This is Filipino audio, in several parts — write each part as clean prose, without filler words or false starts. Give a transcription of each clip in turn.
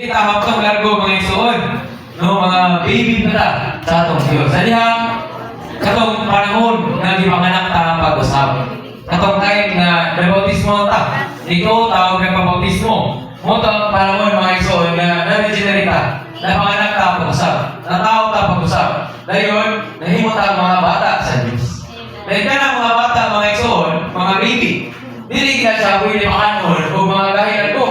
Kita haptong largo mga isuon, no, mga baby pa ta sa atong Diyos. Sa dihang katong panahon nga gipanganak ta ang pag-usap. Katong time na nabautismo ta, dito tawag ng pabautismo. Mo to ang panahon mga isuon na na-regenerate ta, napanganak ta ang pag-usap, natao ta pag-usap. Dayon, nahimo ta ang mga bata sa Diyos. Dahil ka na mga bata mga isuon, mga baby, dili ka siya pwede makanon o mga gahilan ko.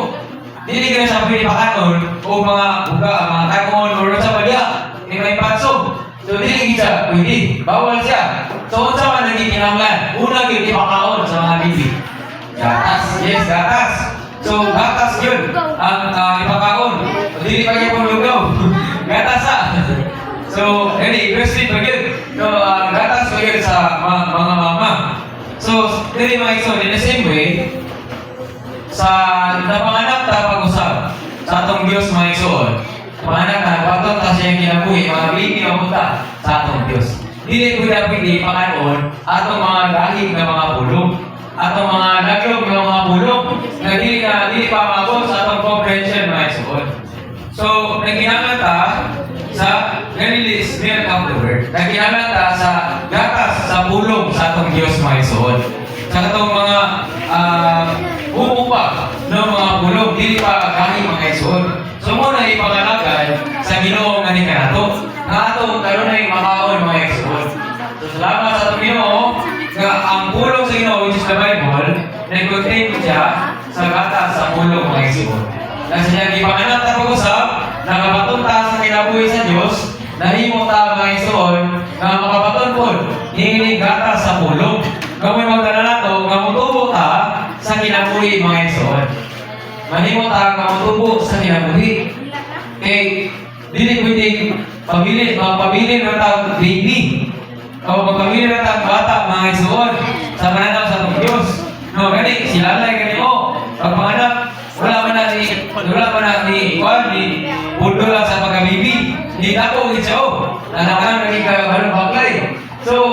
Dili ka siya pwede makanon o mga buga, mga tangon o sa badya, may patsog. So dili siya pwede, bawal siya. So unsa man naging kinahanglan? Una gyud ipakaon sa mga baby. Gatas, yes, gatas. So gatas yun ang ipakaon. Dili pa gyud lugaw. Gatas sa. So ready, breastfeed pa gyud. So gatas pa gyud sa mga mama. So dili mga iso in the same way sa napanganak ta pag-usap sa atong Dios mga igsoon. Panganak ta patot ta siya kinabuhi mga baby na punta sa atong Dios. Dili ko pwede pakanon atong mga gahig na mga pulong, atong mga naglog na mga pulong na dili pa maabot sa atong comprehension mga igsoon. So nagkinahanglan ta sa ganili is milk of the word. Nagkinahanglan ta sa gatas sa pulong sa atong Dios mga igsoon. Sa katong mga umupa ng mga pulong, dili pa kahit mga igsoon. So muna ipangalagan sa Ginoo nga ni kanato. Nga ato karon ay makaon mga igsoon. So salamat sa atong Ginoo nga ang pulong sa Ginoo which is the Bible, nag-contain siya sa gatas sa pulong mga igsoon. Kasi niya gipanganak ta pag-usap, nakapatunta sa kinabuhi sa Dios, nahimo ta mga igsoon nga makapaton pod niini gatas sa pulong. Kung magdala na to, nga mutubo ta sa kinabuhi mga igsoon. Mahimo ta nga mutubo sa kinabuhi. Kay dili pwedeng pabili na ta baby. O magpabili na ta bata mga igsoon sa pananaw sa atong Dios. No, gani sila lay gani mo. Pagpanganak wala man na ni pudol sa pagka-baby. Di ako gid siya. Nanakan naging kabalong baklay. So